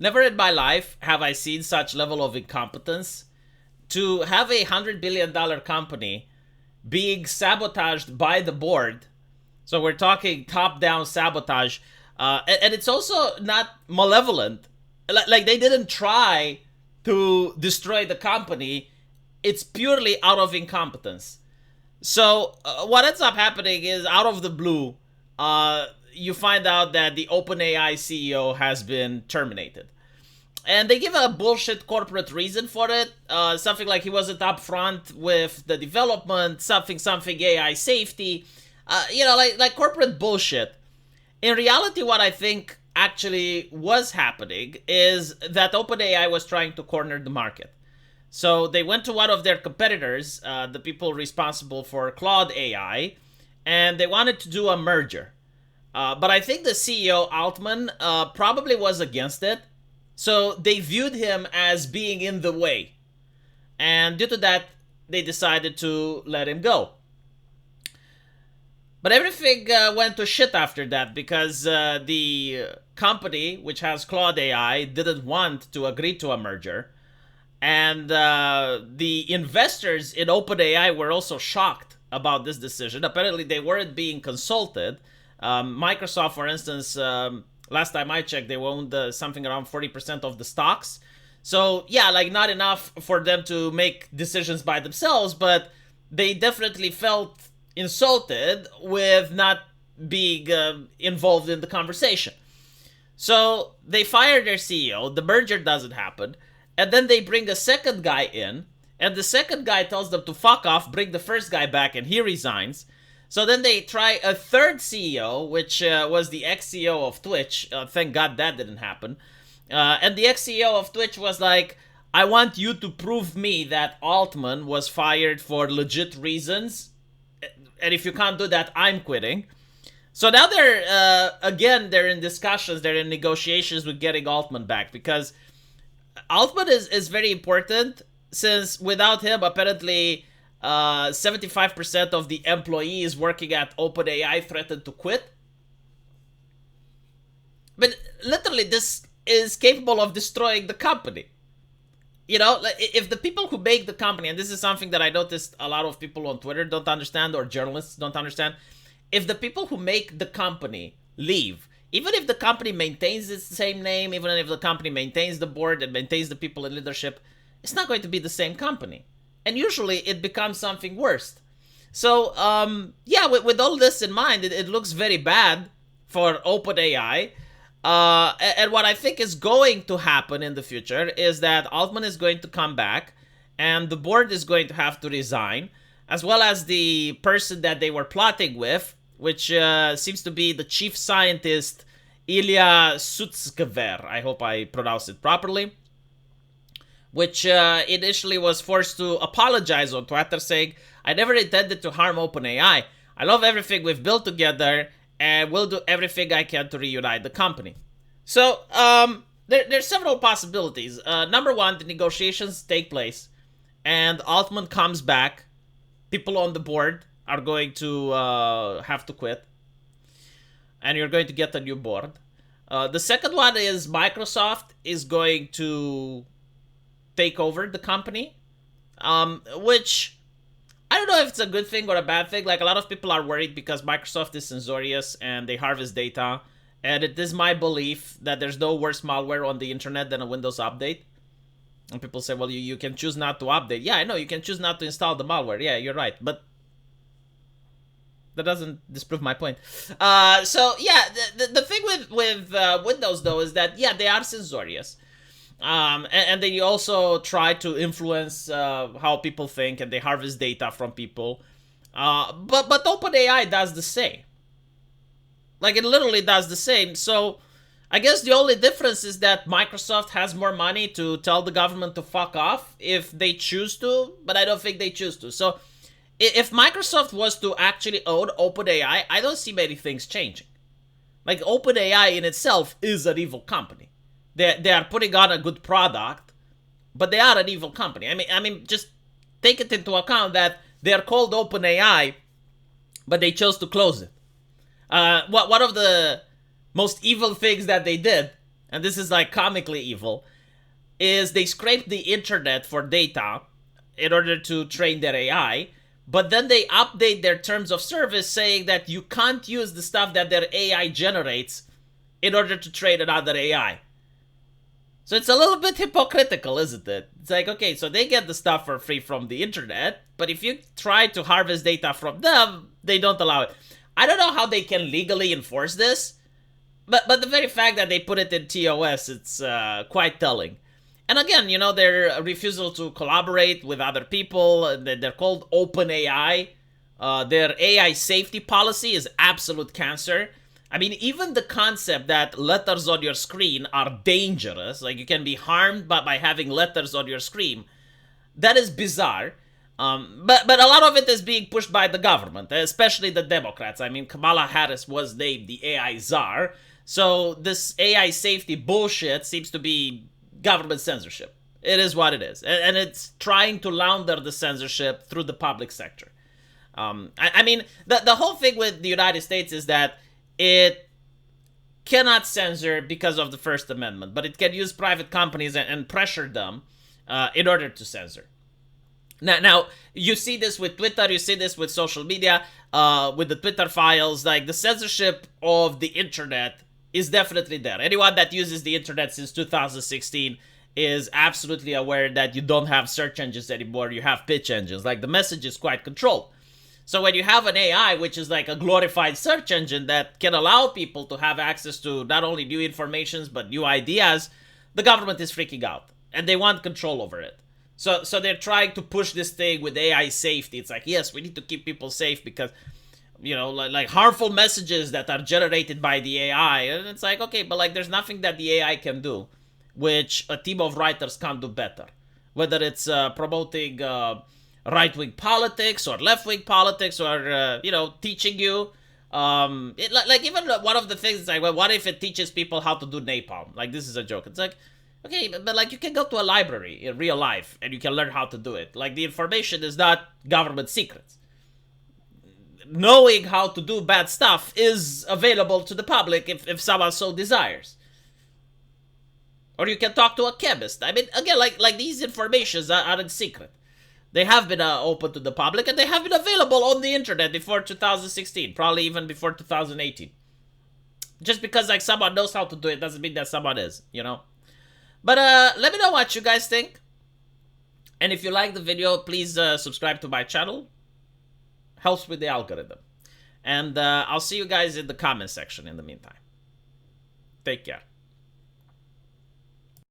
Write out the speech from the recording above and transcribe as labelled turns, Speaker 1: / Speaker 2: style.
Speaker 1: Never in my life have I seen such level of incompetence. To have $100 billion company being sabotaged by the board. So we're talking top-down sabotage, and it's also not malevolent. Like they didn't try to destroy the company. It's purely out of incompetence. So what ends up happening is, out of the blue, you find out that the OpenAI CEO has been terminated. And they give a bullshit corporate reason for it. Something like he wasn't upfront with the development, something AI safety. Like corporate bullshit. In reality, what I think actually was happening is that OpenAI was trying to corner the market. So they went to one of their competitors, the people responsible for Claude AI, and they wanted to do a merger. But I think the CEO, Altman, probably was against it. So they viewed him as being in the way. And due to that, they decided to let him go. But everything went to shit after that, because the company, which has Claude AI, didn't want to agree to a merger. And the investors in OpenAI were also shocked about this decision. Apparently, they weren't being consulted. Microsoft, for instance, last time I checked, they owned something around 40% of the stocks. So, yeah, like not enough for them to make decisions by themselves, but they definitely felt insulted with not being involved in the conversation. So they fire their CEO, the merger doesn't happen, and then they bring a second guy in, and the second guy tells them to fuck off, bring the first guy back, and he resigns. So then they try a third CEO, which was the ex-CEO of Twitch. Thank God that didn't happen. And the ex-CEO of Twitch was like, I want you to prove me that Altman was fired for legit reasons, and if you can't do that, I'm quitting. So now they're in discussions, they're in negotiations with getting Altman back, because Altman is very important, since without him, apparently 75% of the employees working at OpenAI threatened to quit. But literally, this is capable of destroying the company. You know, if the people who make the company, and this is something that I noticed a lot of people on Twitter don't understand, or journalists don't understand, if the people who make the company leave, even if the company maintains its same name, even if the company maintains the board and maintains the people in leadership, it's not going to be the same company. And usually it becomes something worse. So, with all this in mind, it looks very bad for OpenAI. And what I think is going to happen in the future is that Altman is going to come back, and the board is going to have to resign, as well as the person that they were plotting with, which seems to be the chief scientist, Ilya Sutskever. I hope I pronounced it properly. Which initially was forced to apologize on Twitter, saying, I never intended to harm OpenAI. I love everything we've built together, and will do everything I can to reunite the company. So, there's several possibilities. Number one, the negotiations take place, and Altman comes back. People on the board are going to have to quit, and you're going to get a new board. The second one is Microsoft is going to take over the company, which I don't know if it's a good thing or a bad thing. Like, a lot of people are worried because Microsoft is censorious and they harvest data. And it is my belief that there's no worse malware on the internet than a Windows update. And people say, well, you can choose not to update. Yeah, I know, you can choose not to install the malware. Yeah, you're right. But that doesn't disprove my point. The thing with Windows, though, is that, yeah, they are censorious. And they also try to influence how people think, and they harvest data from people. But OpenAI does the same. Like, it literally does the same. So I guess the only difference is that Microsoft has more money to tell the government to fuck off if they choose to, but I don't think they choose to. So if Microsoft was to actually own OpenAI, I don't see many things changing. Like, OpenAI in itself is an evil company. They are putting on a good product, but they are an evil company. I mean, just take it into account that they are called OpenAI, but they chose to close it. One of the most evil things that they did, and this is like comically evil, is they scrape the internet for data in order to train their AI, but then they update their terms of service saying that you can't use the stuff that their AI generates in order to train another AI. So it's a little bit hypocritical, isn't it? It's like, okay, so they get the stuff for free from the internet, but if you try to harvest data from them, they don't allow it. I don't know how they can legally enforce this, but the very fact that they put it in TOS, it's quite telling. And again, you know, their refusal to collaborate with other people, they're called OpenAI. Their AI safety policy is absolute cancer. I mean, even the concept that letters on your screen are dangerous, like you can be harmed by having letters on your screen, that is bizarre. But a lot of it is being pushed by the government, especially the Democrats. I mean, Kamala Harris was named the AI czar, so this AI safety bullshit seems to be government censorship. It is what it is, and it's trying to launder the censorship through the public sector. I mean, the whole thing with the United States is that it cannot censor because of the First Amendment, but it can use private companies and pressure them in order to censor. Now, you see this with Twitter, you see this with social media, with the Twitter files, like the censorship of the internet is definitely there. Anyone that uses the internet since 2016 is absolutely aware that you don't have search engines anymore, you have pitch engines. Like, the message is quite controlled. So when you have an AI, which is like a glorified search engine that can allow people to have access to not only new informations, but new ideas, the government is freaking out. And they want control over it. So they're trying to push this thing with AI safety. It's like, yes, we need to keep people safe because, you know, like harmful messages that are generated by the AI. And it's like, okay, but like there's nothing that the AI can do, which a team of writers can't do better. Whether it's promoting right-wing politics or left-wing politics or, you know, teaching you. Like even one of the things is like, well, what if it teaches people how to do napalm? Like, this is a joke. It's like, okay, but like you can go to a library in real life and you can learn how to do it. Like, the information is not government secrets. Knowing how to do bad stuff is available to the public if someone so desires. Or you can talk to a chemist. I mean, again, like these informations aren't secret. They have been open to the public, and they have been available on the internet before 2016, probably even before 2018. Just because like someone knows how to do it doesn't mean that someone is, you know? But let me know what you guys think. And if you like the video, please subscribe to my channel. Helps with the algorithm. And I'll see you guys in the comment section in the meantime. Take care.